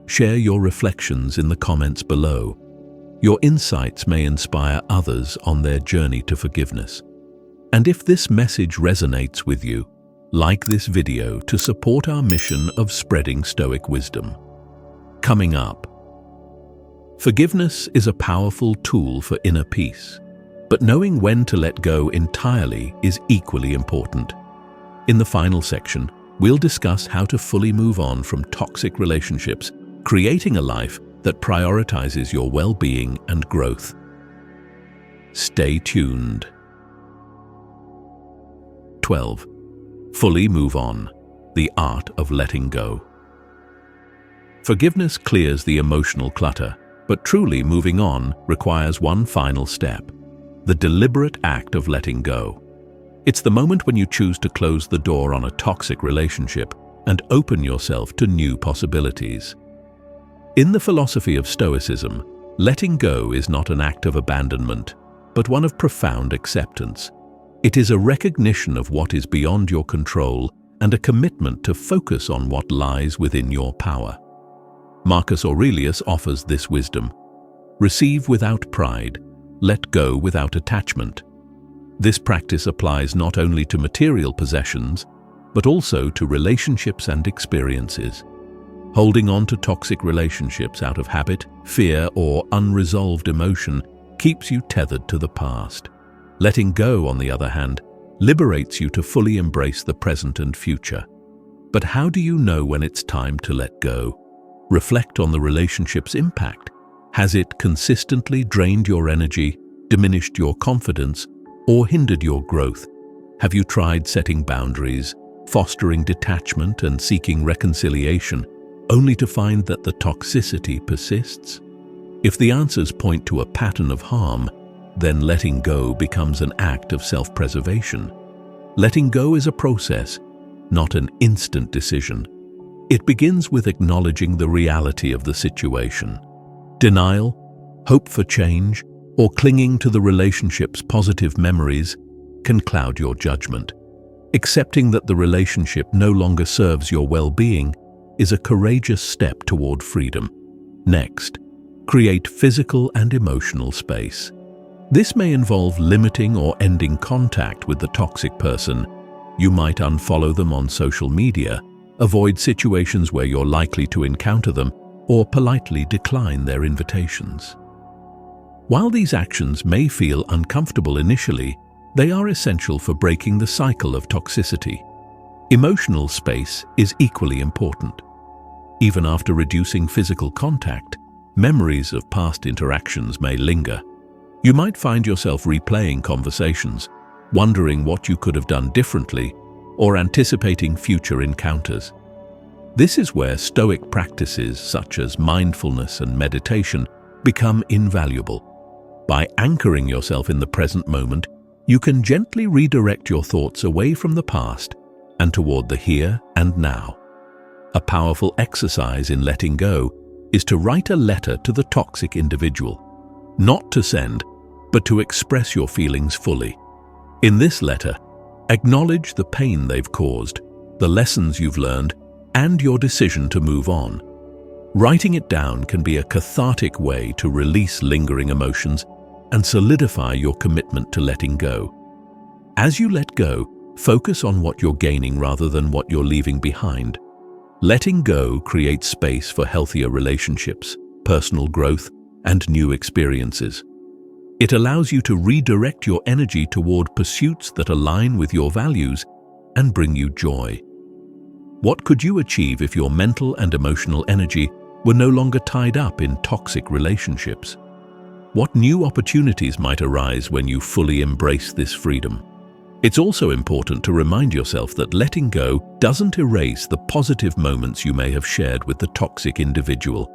Share your reflections in the comments below. Your insights may inspire others on their journey to forgiveness. And if this message resonates with you, like this video to support our mission of spreading Stoic wisdom. Coming up, forgiveness is a powerful tool for inner peace, but knowing when to let go entirely is equally important. In the final section, we'll discuss how to fully move on from toxic relationships, creating a life that prioritizes your well-being and growth. Stay tuned. 12. Fully move on. The art of letting go. Forgiveness clears the emotional clutter, but truly moving on requires one final step: the deliberate act of letting go. It's the moment when you choose to close the door on a toxic relationship and open yourself to new possibilities. In the philosophy of Stoicism, letting go is not an act of abandonment, but one of profound acceptance. It is a recognition of what is beyond your control and a commitment to focus on what lies within your power. Marcus Aurelius offers this wisdom: receive without pride, let go without attachment. This practice applies not only to material possessions, but also to relationships and experiences. Holding on to toxic relationships out of habit, fear, or unresolved emotion keeps you tethered to the past. Letting go, on the other hand, liberates you to fully embrace the present and future. But how do you know when it's time to let go? Reflect on the relationship's impact. Has it consistently drained your energy, diminished your confidence, or hindered your growth? Have you tried setting boundaries, fostering detachment, and seeking reconciliation, only to find that the toxicity persists? If the answers point to a pattern of harm, then letting go becomes an act of self-preservation. Letting go is a process, not an instant decision. It begins with acknowledging the reality of the situation. Denial, hope for change, or clinging to the relationship's positive memories can cloud your judgment. Accepting that the relationship no longer serves your well-being is a courageous step toward freedom. Next, create physical and emotional space. This may involve limiting or ending contact with the toxic person. You might unfollow them on social media, avoid situations where you're likely to encounter them, or politely decline their invitations. While these actions may feel uncomfortable initially, they are essential for breaking the cycle of toxicity. Emotional space is equally important. Even after reducing physical contact, memories of past interactions may linger. You might find yourself replaying conversations, wondering what you could have done differently, or anticipating future encounters. This is where Stoic practices such as mindfulness and meditation become invaluable. By anchoring yourself in the present moment, you can gently redirect your thoughts away from the past and toward the here and now. A powerful exercise in letting go is to write a letter to the toxic individual. Not to send, but to express your feelings fully. In this letter, acknowledge the pain they've caused, the lessons you've learned, and your decision to move on. Writing it down can be a cathartic way to release lingering emotions and solidify your commitment to letting go. As you let go, focus on what you're gaining rather than what you're leaving behind. Letting go creates space for healthier relationships, personal growth, and new experiences. It allows you to redirect your energy toward pursuits that align with your values and bring you joy. What could you achieve if your mental and emotional energy were no longer tied up in toxic relationships? What new opportunities might arise when you fully embrace this freedom? It's also important to remind yourself that letting go doesn't erase the positive moments you may have shared with the toxic individual.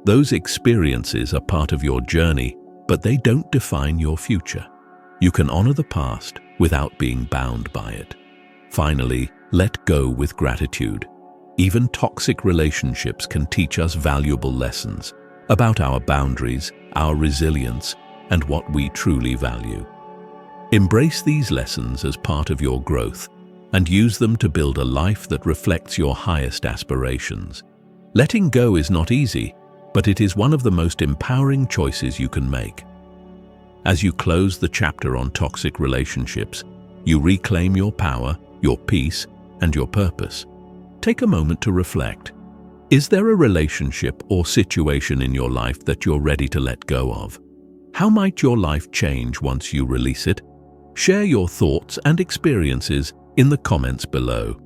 Those experiences are part of your journey, but they don't define your future. You can honor the past without being bound by it. Finally, let go with gratitude. Even toxic relationships can teach us valuable lessons about our boundaries, our resilience, and what we truly value. Embrace these lessons as part of your growth and use them to build a life that reflects your highest aspirations. Letting go is not easy, but it is one of the most empowering choices you can make. As you close the chapter on toxic relationships, you reclaim your power, your peace, and your purpose. Take a moment to reflect. Is there a relationship or situation in your life that you're ready to let go of? How might your life change once you release it? Share your thoughts and experiences in the comments below.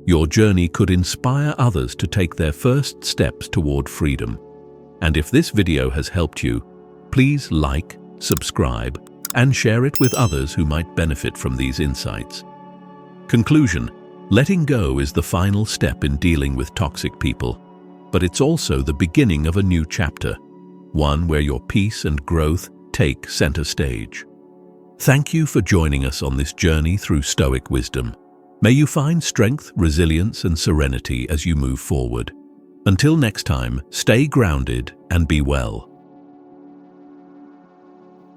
Your journey could inspire others to take their first steps toward freedom. And if this video has helped you, please like, subscribe, and share it with others who might benefit from these insights. Conclusion: letting go is the final step in dealing with toxic people, but it's also the beginning of a new chapter, one where your peace and growth take center stage. Thank you for joining us on this journey through Stoic wisdom. May you find strength, resilience, and serenity as you move forward. Until next time, stay grounded and be well.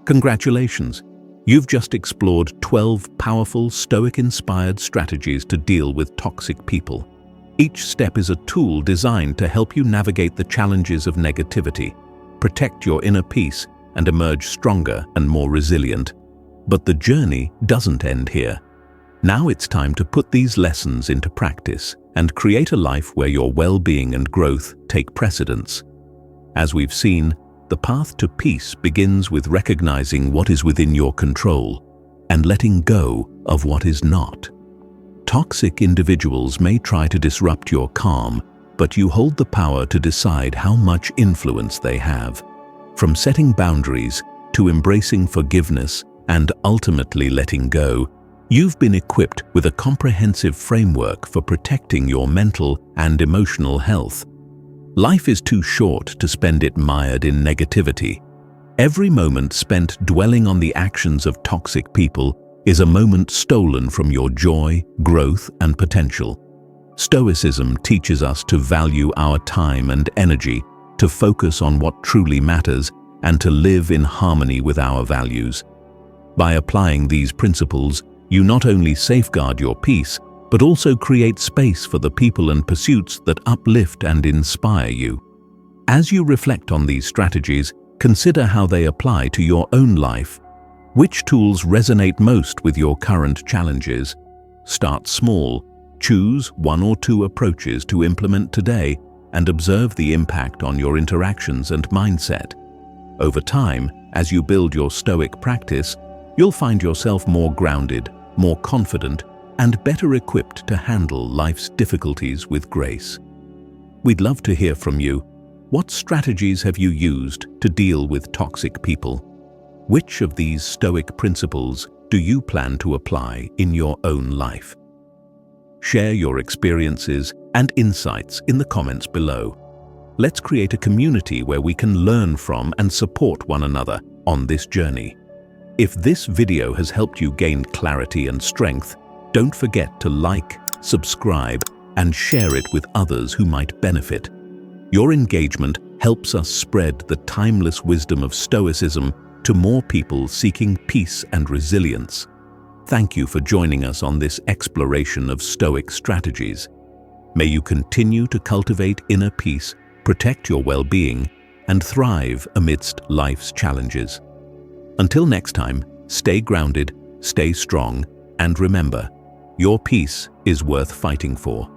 Congratulations! You've just explored 12 powerful Stoic-inspired strategies to deal with toxic people. Each step is a tool designed to help you navigate the challenges of negativity, protect your inner peace, and emerge stronger and more resilient. But the journey doesn't end here. Now it's time to put these lessons into practice and create a life where your well-being and growth take precedence. As we've seen, the path to peace begins with recognizing what is within your control and letting go of what is not. Toxic individuals may try to disrupt your calm, but you hold the power to decide how much influence they have. From setting boundaries to embracing forgiveness and ultimately letting go, you've been equipped with a comprehensive framework for protecting your mental and emotional health. Life is too short to spend it mired in negativity. Every moment spent dwelling on the actions of toxic people is a moment stolen from your joy, growth, and potential. Stoicism teaches us to value our time and energy, to focus on what truly matters, and to live in harmony with our values. By applying these principles, you not only safeguard your peace, but also create space for the people and pursuits that uplift and inspire you. As you reflect on these strategies, consider how they apply to your own life. Which tools resonate most with your current challenges? Start small, choose 1 or 2 approaches to implement today, and observe the impact on your interactions and mindset. Over time, as you build your Stoic practice, you'll find yourself more grounded, more confident, and better equipped to handle life's difficulties with grace. We'd love to hear from you. What strategies have you used to deal with toxic people? Which of these Stoic principles do you plan to apply in your own life? Share your experiences and insights in the comments below. Let's create a community where we can learn from and support one another on this journey. If this video has helped you gain clarity and strength, don't forget to like, subscribe, and share it with others who might benefit. Your engagement helps us spread the timeless wisdom of Stoicism to more people seeking peace and resilience. Thank you for joining us on this exploration of Stoic strategies. May you continue to cultivate inner peace protect your well-being, and thrive amidst life's challenges. Until next time, stay grounded, stay strong, and remember, your peace is worth fighting for.